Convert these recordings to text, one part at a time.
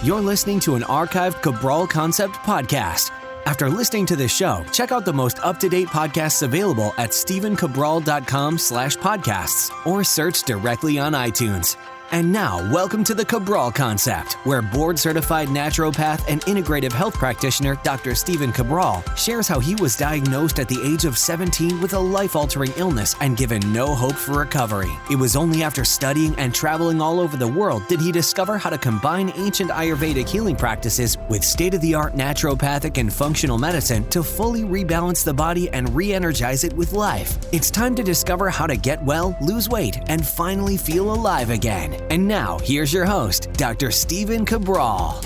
You're listening to an archived Cabral Concept podcast. After listening to this show, check out the most up-to-date podcasts available at stephencabral.com/podcasts or search directly on iTunes. And now, welcome to the Cabral Concept, where board-certified naturopath and integrative health practitioner Dr. Stephen Cabral shares how he was diagnosed at the age of 17 with a life-altering illness and given no hope for recovery. It was only after studying and traveling all over the world did he discover how to combine ancient Ayurvedic healing practices with state-of-the-art naturopathic and functional medicine to fully rebalance the body and re-energize it with life. It's time to discover how to get well, lose weight, and finally feel alive again. And now, here's your host, Dr. Stephen Cabral.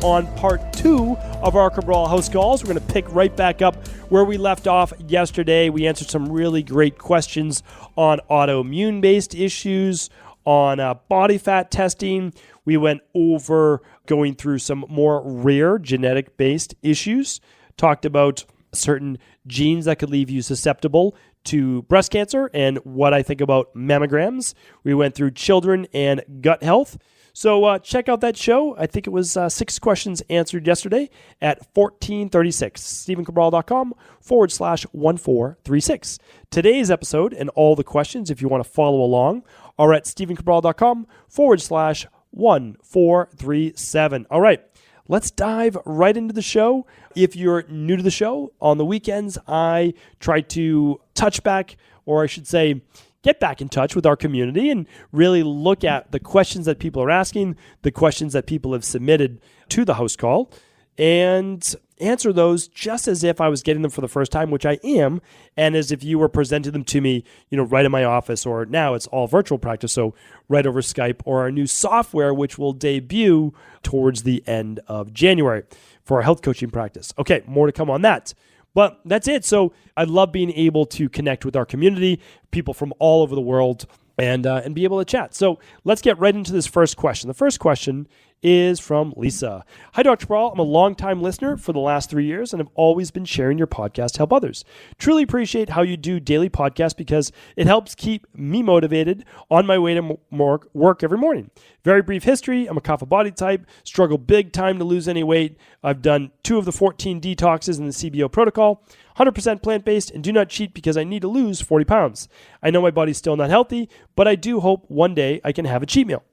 On part 2 of our Cabral HouseCalls, we're going to pick right back up where we left off yesterday. We answered some really great questions on autoimmune-based issues, on body fat testing. We went over going through some more rare genetic-based issues, talked about certain genes that could leave you susceptible to breast cancer and what I think about mammograms. We went through children and gut health. So check out that show. I think it was 6 questions answered yesterday at 1436. StephenCabral.com/1436. Today's episode and all the questions, if you want to follow along, are at StephenCabral.com/1437. All right. Let's dive right into the show. If you're new to the show, on the weekends, I try to touch back, or I should say, get back in touch with our community and really look at the questions that people are asking, the questions that people have submitted to the house call, and answer those just as if I was getting them for the first time, which I am, and as if you were presenting them to me, right in my office, or now it's all virtual practice, so right over Skype, or our new software, which will debut towards the end of January for our health coaching practice. Okay, more to come on that. But that's it. So I love being able to connect with our community, people from all over the world, and be able to chat. So let's get right into this first question. The first question is from Lisa. Hi, Dr. Cabral. I'm a longtime listener for the last 3 years and have always been sharing your podcast to help others. Truly appreciate how you do daily podcasts because it helps keep me motivated on my way to work every morning. Very brief history. I'm a Kapha body type, struggle big time to lose any weight. I've done 2 of the 14 detoxes in the CBO protocol, 100% plant-based, and do not cheat because I need to lose 40 pounds. I know my body's still not healthy, but I do hope one day I can have a cheat meal.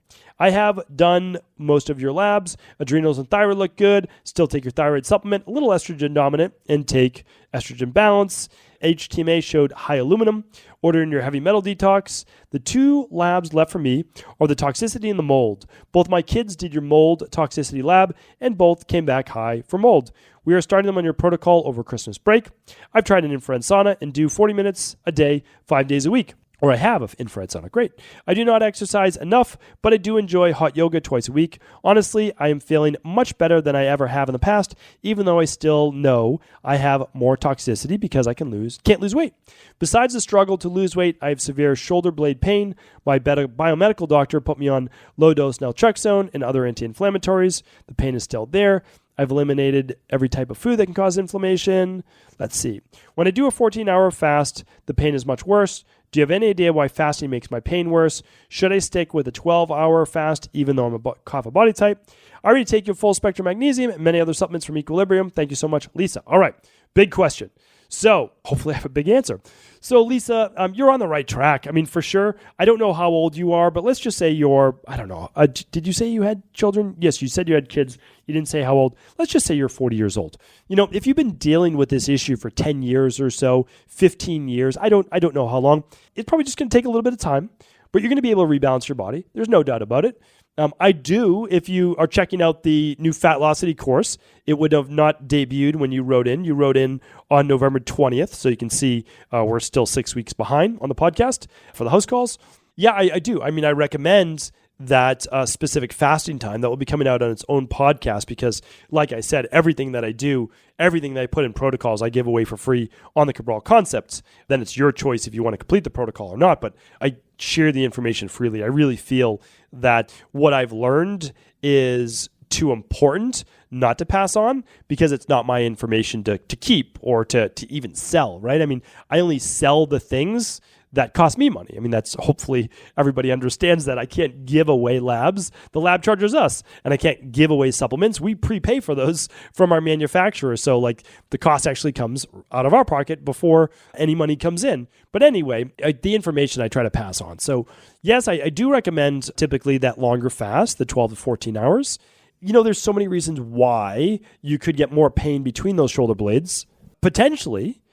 I have done most of your labs. Adrenals and thyroid look good. Still take your thyroid supplement, a little estrogen dominant, and take estrogen balance. HTMA showed high aluminum. Ordering your heavy metal detox. The 2 labs left for me are the toxicity and the mold. Both my kids did your mold toxicity lab, and both came back high for mold. We are starting them on your protocol over Christmas break. I've tried an infrared sauna and do 40 minutes a day, 5 days a week. Or I have an infrared sauna. Great. I do not exercise enough, but I do enjoy hot yoga twice a week. Honestly, I am feeling much better than I ever have in the past, even though I still know I have more toxicity because I can't lose weight. Besides the struggle to lose weight, I have severe shoulder blade pain. My biomedical doctor put me on low-dose naltrexone and other anti-inflammatories. The pain is still there. I've eliminated every type of food that can cause inflammation. Let's see. When I do a 14-hour fast, the pain is much worse. Do you have any idea why fasting makes my pain worse? Should I stick with a 12-hour fast even though I'm a Kapha body type? I already take your full spectrum magnesium and many other supplements from Equilibrium. Thank you so much, Lisa. All right, big question. So hopefully I have a big answer. So Lisa, you're on the right track. I mean, for sure. I don't know how old you are, but let's just say you're, I don't know. Did you say you had children? Yes, you said you had kids. You didn't say how old. Let's just say you're 40 years old. If you've been dealing with this issue for 10 years or so, 15 years, I don't know how long. It's probably just going to take a little bit of time, but you're going to be able to rebalance your body. There's no doubt about it. If you are checking out the new Fatlocity course, it would have not debuted when you wrote in. You wrote in on November 20th, so you can see we're still 6 weeks behind on the podcast for the house calls. Yeah, I do. I mean, I recommend that specific fasting time that will be coming out on its own podcast because, like I said, everything that I do, everything that I put in protocols, I give away for free on the Cabral Concepts. Then it's your choice if you want to complete the protocol or not, but I share the information freely. I really feel that what I've learned is too important not to pass on because it's not my information to keep or to even sell, right? I mean, I only sell the things that cost me money. I mean, that's hopefully everybody understands that I can't give away labs. The lab charges us, and I can't give away supplements. We prepay for those from our manufacturer. So like the cost actually comes out of our pocket before any money comes in. But anyway, the information I try to pass on. So yes, I do recommend typically that longer fast, the 12 to 14 hours. There's so many reasons why you could get more pain between those shoulder blades. Potentially,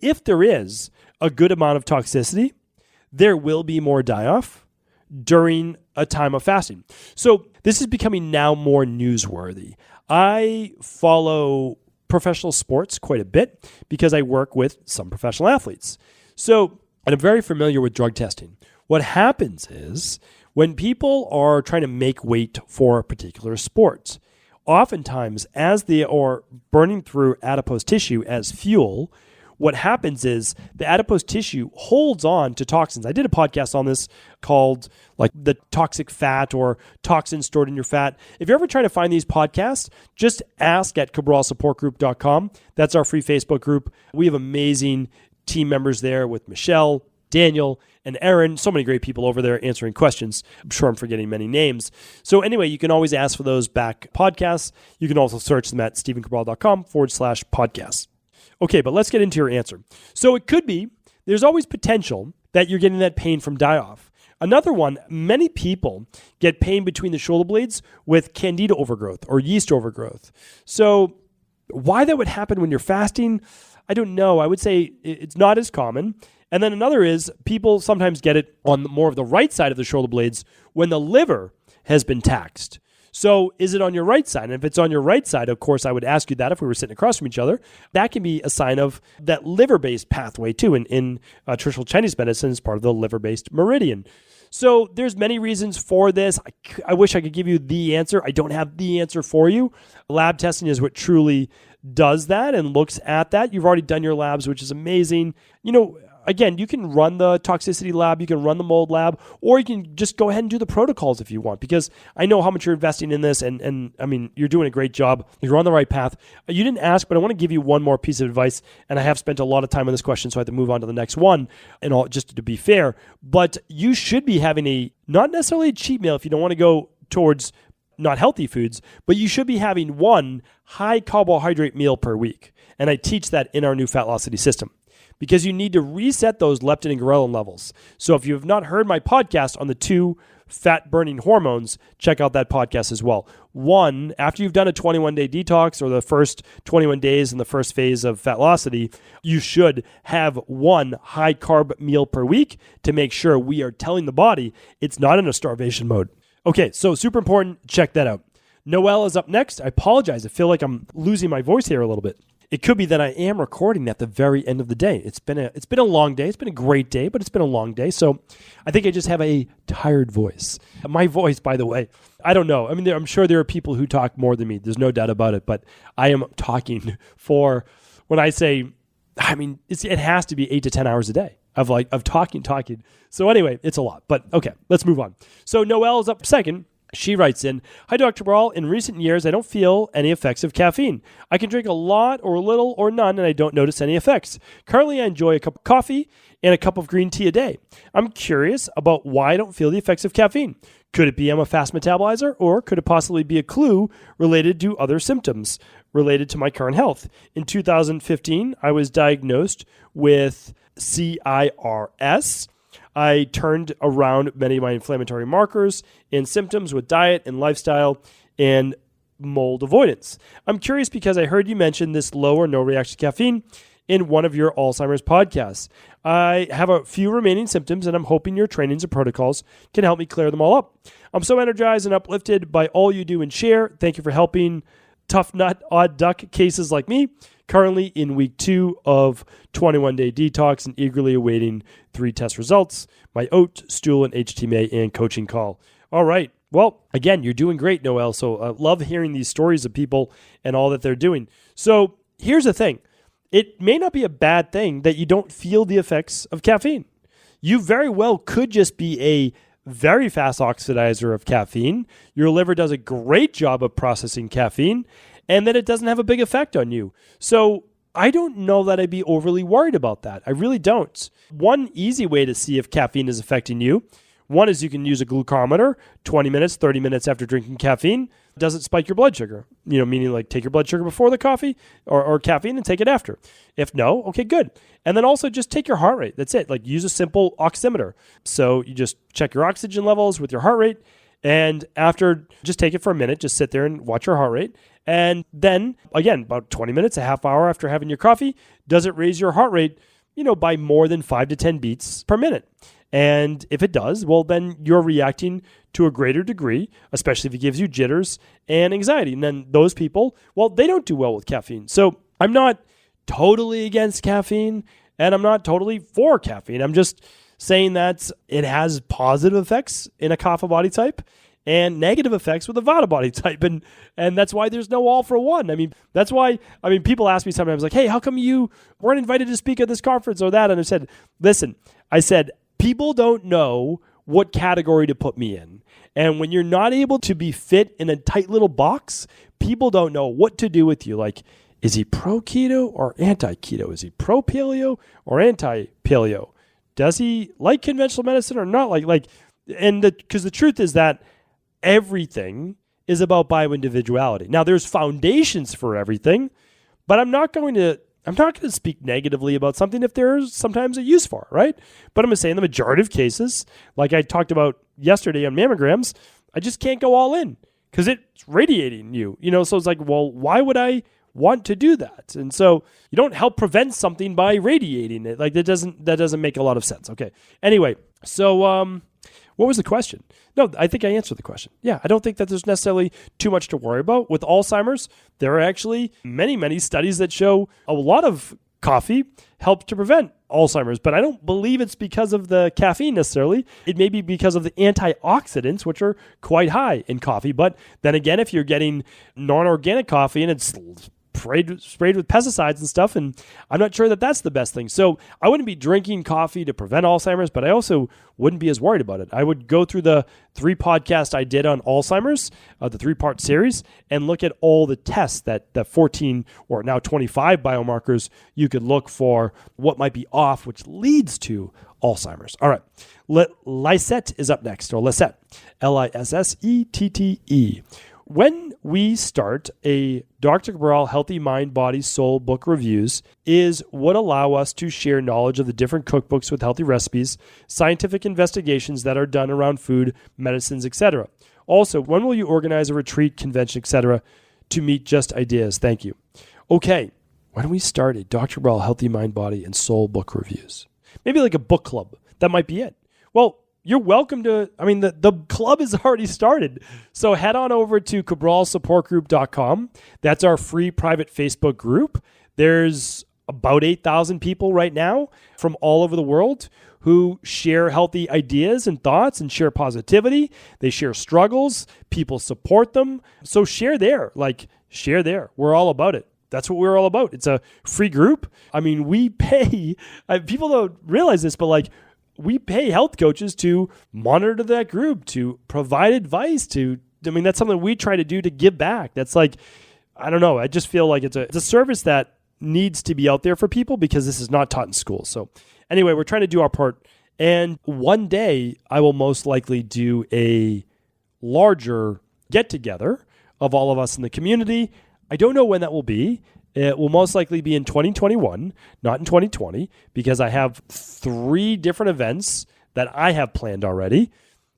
if there is a good amount of toxicity, there will be more die-off during a time of fasting. So this is becoming now more newsworthy. I follow professional sports quite a bit because I work with some professional athletes. So, and I'm very familiar with drug testing. What happens is when people are trying to make weight for a particular sport, oftentimes as they are burning through adipose tissue as fuel, what happens is the adipose tissue holds on to toxins. I did a podcast on this called like the toxic fat or toxins stored in your fat. If you're ever trying to find these podcasts, just ask at cabralsupportgroup.com. That's our free Facebook group. We have amazing team members there with Michelle, Daniel, and Aaron. So many great people over there answering questions. I'm sure I'm forgetting many names. So anyway, you can always ask for those back podcasts. You can also search them at stephencabral.com/podcasts. Okay, but let's get into your answer. So it could be, there's always potential that you're getting that pain from die-off. Another one, many people get pain between the shoulder blades with candida overgrowth or yeast overgrowth. So why that would happen when you're fasting, I don't know. I would say it's not as common. And then another is people sometimes get it on more of the right side of the shoulder blades when the liver has been taxed. So is it on your right side? And if it's on your right side, of course, I would ask you that if we were sitting across from each other. That can be a sign of that liver-based pathway too. In traditional Chinese medicine, it's part of the liver-based meridian. So there's many reasons for this. I wish I could give you the answer. I don't have the answer for you. Lab testing is what truly does that and looks at that. You've already done your labs, which is amazing. Again, you can run the toxicity lab, you can run the mold lab, or you can just go ahead and do the protocols if you want, because I know how much you're investing in this, and I mean, you're doing a great job. You're on the right path. You didn't ask, but I want to give you one more piece of advice, and I have spent a lot of time on this question, so I have to move on to the next one, and all, just to be fair, but you should be having not necessarily a cheat meal if you don't want to go towards not healthy foods, but you should be having one high carbohydrate meal per week, and I teach that in our new Fatlocity system, because you need to reset those leptin and ghrelin levels. So if you have not heard my podcast on the 2 fat-burning hormones, check out that podcast as well. One, after you've done a 21-day detox or the first 21 days in the first phase of Fatlocity, you should have one high-carb meal per week to make sure we are telling the body it's not in a starvation mode. Okay, so super important. Check that out. Noelle is up next. I apologize. I feel like I'm losing my voice here a little bit. It could be that I am recording at the very end of the day. It's been a long day. It's been a great day, but it's been a long day. So I think I just have a tired voice. My voice, by the way, I don't know. I mean, I'm sure there are people who talk more than me. There's no doubt about it. But I am talking for, when I say, I mean, it has to be 8 to 10 hours a day of talking. So anyway, it's a lot. But okay, let's move on. So Noelle is up second. She writes in, "Hi, Dr. Cabral. In recent years, I don't feel any effects of caffeine. I can drink a lot or little or none, and I don't notice any effects. Currently, I enjoy a cup of coffee and a cup of green tea a day. I'm curious about why I don't feel the effects of caffeine. Could it be I'm a fast metabolizer, or could it possibly be a clue related to other symptoms related to my current health? In 2015, I was diagnosed with CIRS. I turned around many of my inflammatory markers and symptoms with diet and lifestyle and mold avoidance. I'm curious because I heard you mention this low or no reaction to caffeine in one of your Alzheimer's podcasts. I have a few remaining symptoms, and I'm hoping your trainings and protocols can help me clear them all up. I'm so energized and uplifted by all you do and share. Thank you for helping tough nut, odd duck cases like me. Currently in week 2 of 21-day detox and eagerly awaiting 3 test results, my oat, stool, and HTMA and coaching call." All right. Well, again, you're doing great, Noelle. So I love hearing these stories of people and all that they're doing. So here's the thing. It may not be a bad thing that you don't feel the effects of caffeine. You very well could just be a very fast oxidizer of caffeine. Your liver does a great job of processing caffeine, and that it doesn't have a big effect on you. So I don't know that I'd be overly worried about that. I really don't. One easy way to see if caffeine is affecting you, one is you can use a glucometer 20 minutes, 30 minutes after drinking caffeine. Does it spike your blood sugar? Meaning like take your blood sugar before the coffee or caffeine and take it after. If no, okay, good. And then also just take your heart rate. That's it. Like use a simple oximeter. So you just check your oxygen levels with your heart rate. And after, just take it for a minute, just sit there and watch your heart rate. And then again, about 20 minutes, a half hour after having your coffee, does it raise your heart rate, by more than 5 to 10 beats per minute? And if it does, well, then you're reacting to a greater degree, especially if it gives you jitters and anxiety. And then those people, well, they don't do well with caffeine. So I'm not totally against caffeine and I'm not totally for caffeine. I'm just saying that it has positive effects in a Kapha body type and negative effects with a Vata body type. And that's why there's no all for one. That's why people ask me sometimes like, hey, how come you weren't invited to speak at this conference or that? And I said, people don't know what category to put me in. And when you're not able to be fit in a tight little box, people don't know what to do with you. Like, is he pro-keto or anti-keto? Is he pro-paleo or anti-paleo? Does he like conventional medicine or not? Because the truth is that everything is about bioindividuality. Now, there's foundations for everything, but I'm not going to speak negatively about something if there's sometimes a use for it, right? But I'm going to say in the majority of cases, like I talked about yesterday on mammograms, I just can't go all in because it's radiating you, so it's like, well, why would I want to do that? And so you don't help prevent something by radiating it. Like that doesn't make a lot of sense. Okay. Anyway, so what was the question? No, I think I answered the question. Yeah, I don't think that there's necessarily too much to worry about. With Alzheimer's, there are actually many, many studies that show a lot of coffee helps to prevent Alzheimer's, but I don't believe it's because of the caffeine necessarily. It may be because of the antioxidants, which are quite high in coffee. But then again, if you're getting non-organic coffee and it's sprayed with pesticides and stuff, and I'm not sure that that's the best thing. So I wouldn't be drinking coffee to prevent Alzheimer's, but I also wouldn't be as worried about it. I would go through the 3 podcasts I did on Alzheimer's, the 3-part series, and look at all the tests that 14 or now 25 biomarkers you could look for what might be off, which leads to Alzheimer's. All right. Lysette is up next, or Lysette, Lissette. When we start a Dr. Cabral Healthy Mind, Body, Soul book reviews is what allow us to share knowledge of the different cookbooks with healthy recipes, scientific investigations that are done around food, medicines, etc. Also, when will you organize a retreat, convention, etc. to meet just ideas? Thank you. Okay, when we start a Dr. Cabral Healthy Mind, Body, and Soul book reviews, maybe like a book club, that might be it. Well, you're welcome to, the club is already started. So head on over to cabralsupportgroup.com. That's our free private Facebook group. There's about 8,000 people right now from all over the world who share healthy ideas and thoughts and share positivity. They share struggles. People support them. So share there. We're all about it. That's what we're all about. It's a free group. We pay, people don't realize this, but we pay health coaches to monitor that group, to provide advice, that's something we try to do to give back. That's I don't know. I just feel like it's a service that needs to be out there for people because this is not taught in school. So anyway, we're trying to do our part. And one day I will most likely do a larger get together of all of us in the community. I don't know when that will be. It will most likely be in 2021, not in 2020, because I have 3 different events that I have planned already.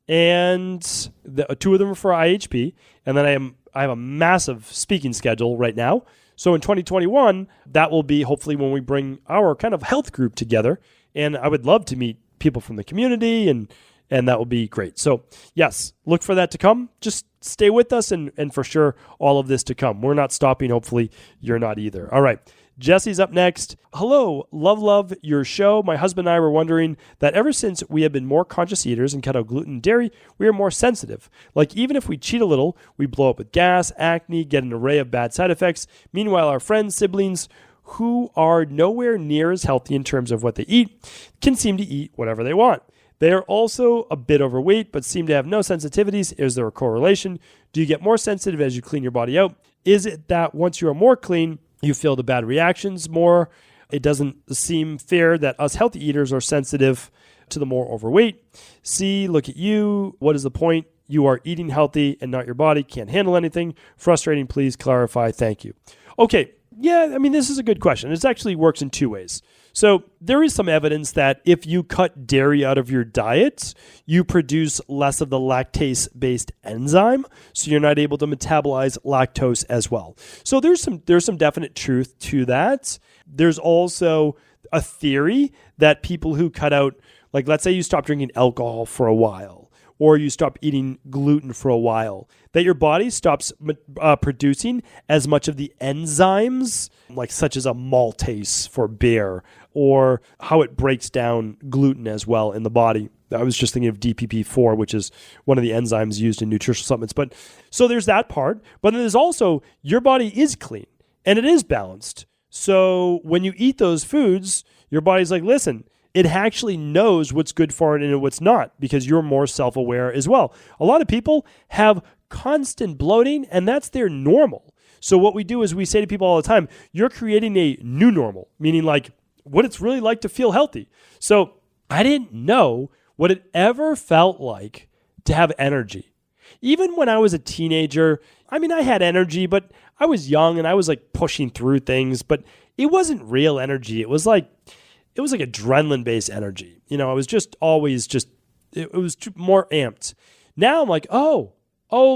And 2 of them are for IHP. And then I have a massive speaking schedule right now. So in 2021, that will be hopefully when we bring our kind of health group together. And I would love to meet people from the community and that will be great. So yes, look for that to come. Just stay with us and for sure all of this to come. We're not stopping. Hopefully you're not either. All right. Jesse's up next. Hello, love your show. My husband and I were wondering that ever since we have been more conscious eaters and cut out gluten and dairy, we are more sensitive. Even if we cheat a little, we blow up with gas, acne, get an array of bad side effects. Meanwhile, our friends, siblings who are nowhere near as healthy in terms of what they eat can seem to eat whatever they want. They are also a bit overweight, but seem to have no sensitivities. Is there a correlation? Do you get more sensitive as you clean your body out? Is it that once you are more clean, You feel the bad reactions more. It doesn't seem fair that us healthy eaters are sensitive to the more overweight. C, look at you. What is the point? You are eating healthy and not your body. Can't handle anything. Frustrating. Please clarify. Thank you. Okay. Yeah, I mean, this is a good question. It actually works in two ways. So there is some evidence that if you cut dairy out of your diet, you produce less of the lactase-based enzyme, so you're not able to metabolize lactose as well. So there's some definite truth to that. There's also a theory that people who cut out, like let's say you stop drinking alcohol for a while, or you stop eating gluten for a while, that your body stops producing as much of the enzymes, like such as a maltase for beer, or how it breaks down gluten as well in the body. I was just thinking of DPP-4, which is one of the enzymes used in nutritional supplements. But so there's that part. But then there's also your body is clean and it is balanced. So when you eat those foods, your body's like, listen, it actually knows what's good for it and what's not, because you're more self-aware as well. A lot of people have constant bloating, and that's their normal. So what we do is we say to people all the time, you're creating a new normal, meaning like what it's really like to feel healthy. So I didn't know what it ever felt like to have energy. Even when I was a teenager, I mean, I had energy, but I was young and I was like pushing through things, but it wasn't real energy. It was like adrenaline-based energy. You know, I was just always it was more amped. Now I'm like, oh,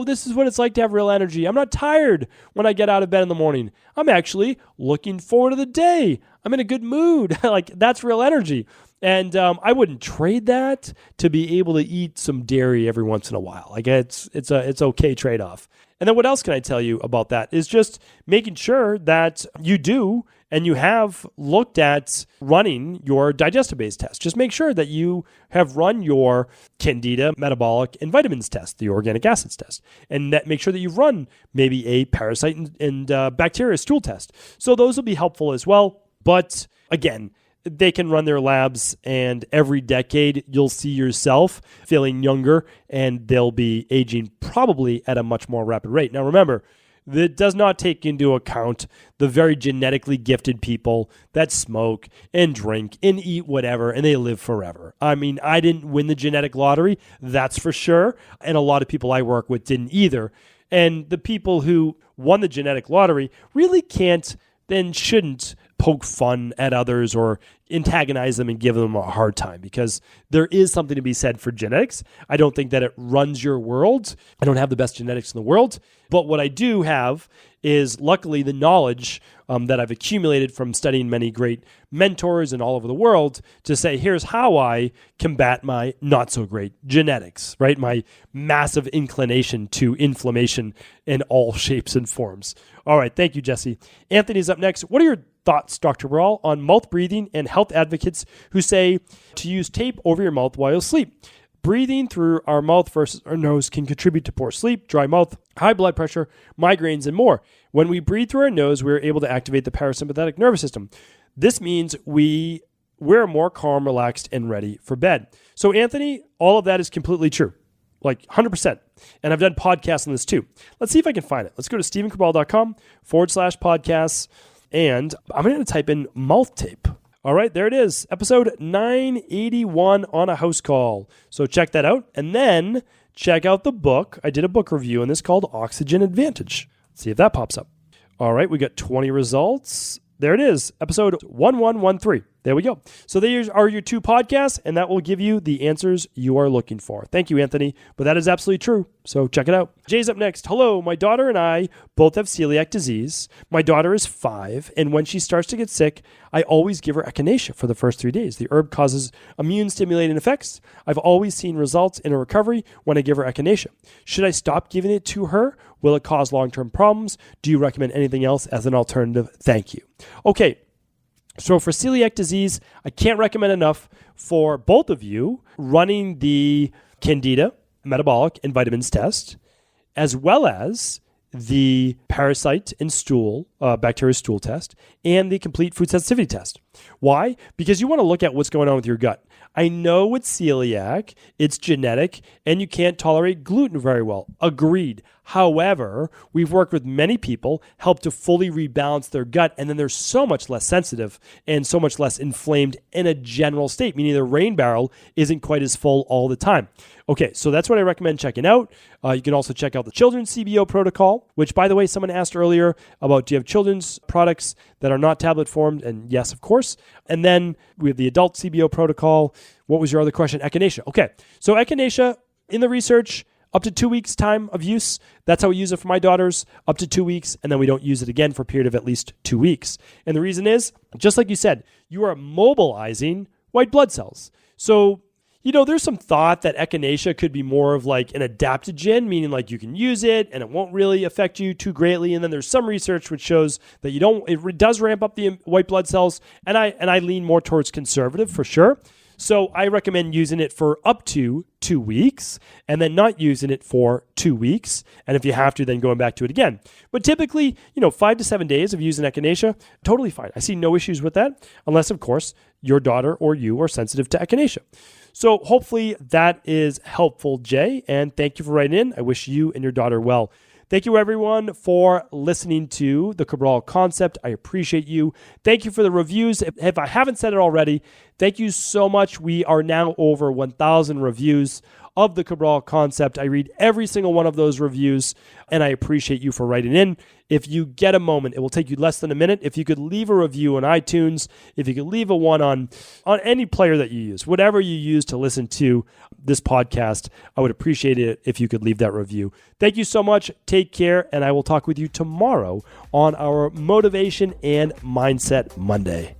this is what it's like to have real energy. I'm not tired when I get out of bed in the morning. I'm actually looking forward to the day. I'm in a good mood. Like, that's real energy. And I wouldn't trade that to be able to eat some dairy every once in a while. Like, it's okay trade-off. And then what else can I tell you about that is just making sure that you do and you have looked at running your digestive-based test. Just make sure that you have run your candida, metabolic, and vitamins test, the organic acids test. And that make sure that you've run maybe a parasite and bacteria stool test. So those will be helpful as well. But again, they can run their labs, and every decade you'll see yourself feeling younger, and they'll be aging probably at a much more rapid rate. Now remember, that does not take into account the very genetically gifted people that smoke and drink and eat whatever, and they live forever. I mean, I didn't win the genetic lottery, that's for sure, and a lot of people I work with didn't either. And the people who won the genetic lottery really can't, then shouldn't poke fun at others or antagonize them and give them a hard time, because there is something to be said for genetics. I don't think that it runs your world. I don't have the best genetics in the world, but what I do have is luckily the knowledge that I've accumulated from studying many great mentors and all over the world to say, here's how I combat my not so great genetics, right? My massive inclination to inflammation in all shapes and forms. All right. Thank you, Jesse. Anthony's up next. What are your thoughts, Dr. Brawl, on mouth breathing and health advocates who say to use tape over your mouth while you sleep? Breathing through our mouth versus our nose can contribute to poor sleep, dry mouth, high blood pressure, migraines, and more. When we breathe through our nose, we're able to activate the parasympathetic nervous system. This means we're more calm, relaxed, and ready for bed. So, Anthony, all of that is completely true, like 100%. And I've done podcasts on this too. Let's see if I can find it. Let's go to StephenCabral.com/podcasts, and I'm going to type in mouth tape. All right, there it is. Episode 981 on a house call. So check that out. And then check out the book. I did a book review on this called Oxygen Advantage. Let's see if that pops up. All right, we got 20 results. There it is. Episode 1113. There we go. So there are your two podcasts, and that will give you the answers you are looking for. Thank you, Anthony. But that is absolutely true. So check it out. Jay's up next. Hello, my daughter and I both have celiac disease. My daughter is 5, and when she starts to get sick, I always give her echinacea for the first 3 days. The herb causes immune-stimulating effects. I've always seen results in her recovery when I give her echinacea. Should I stop giving it to her? Will it cause long-term problems? Do you recommend anything else as an alternative? Thank you. Okay. So for celiac disease, I can't recommend enough for both of you running the candida, metabolic, and vitamins test, as well as the parasite and stool, bacteria stool test, and the complete food sensitivity test. Why? Because you want to look at what's going on with your gut. I know it's celiac, it's genetic, and you can't tolerate gluten very well. Agreed. However, we've worked with many people, helped to fully rebalance their gut, and then they're so much less sensitive and so much less inflamed in a general state, meaning the rain barrel isn't quite as full all the time. Okay, so that's what I recommend checking out. You can also check out the children's CBO protocol, which, by the way, someone asked earlier about, do you have children's products that are not tablet formed? And yes, of course. And then we have the adult CBO protocol. What was your other question? Echinacea. Okay, so echinacea, in the research, up to 2 weeks time of use. That's how we use it for my daughters, up to 2 weeks, and then we don't use it again for a period of at least 2 weeks. And the reason is, just like you said, you are mobilizing white blood cells. So, there's some thought that echinacea could be more of like an adaptogen, meaning like you can use it and it won't really affect you too greatly. And then there's some research which shows that it does ramp up the white blood cells. And I lean more towards conservative for sure. So I recommend using it for up to 2 weeks and then not using it for 2 weeks. And if you have to, then going back to it again. But typically, 5 to 7 days of using echinacea, totally fine. I see no issues with that, unless, of course, your daughter or you are sensitive to echinacea. So hopefully that is helpful, Jay. And thank you for writing in. I wish you and your daughter well. Thank you, everyone, for listening to the Cabral Concept. I appreciate you. Thank you for the reviews. If I haven't said it already, thank you so much. We are now over 1,000 reviews of the Cabral Concept. I read every single one of those reviews, and I appreciate you for writing in. If you get a moment, it will take you less than a minute. If you could leave a review on iTunes, if you could leave a one on any player that you use, whatever you use to listen to this podcast, I would appreciate it if you could leave that review. Thank you so much. Take care, and I will talk with you tomorrow on our Motivation and Mindset Monday.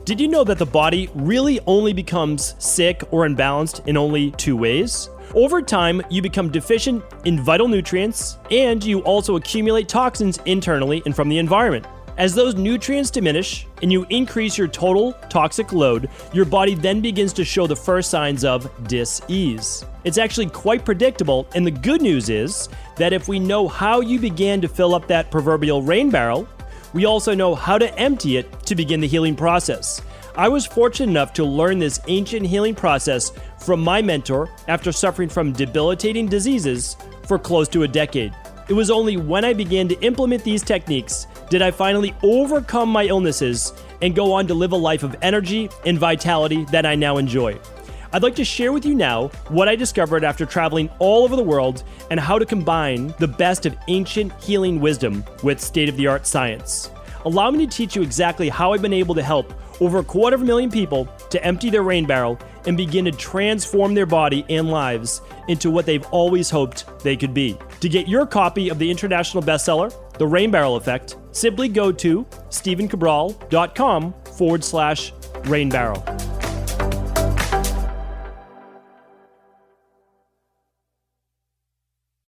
Did you know that the body really only becomes sick or imbalanced in only 2 ways? Over time, you become deficient in vital nutrients, and you also accumulate toxins internally and from the environment. As those nutrients diminish and you increase your total toxic load, your body then begins to show the first signs of dis-ease. It's actually quite predictable, and the good news is that if we know how you began to fill up that proverbial rain barrel, we also know how to empty it to begin the healing process. I was fortunate enough to learn this ancient healing process from my mentor after suffering from debilitating diseases for close to a decade. It was only when I began to implement these techniques did I finally overcome my illnesses and go on to live a life of energy and vitality that I now enjoy. I'd like to share with you now what I discovered after traveling all over the world and how to combine the best of ancient healing wisdom with state-of-the-art science. Allow me to teach you exactly how I've been able to help over 250,000 people to empty their rain barrel and begin to transform their body and lives into what they've always hoped they could be. To get your copy of the international bestseller, The Rain Barrel Effect, simply go to stephencabral.com/rainbarrel.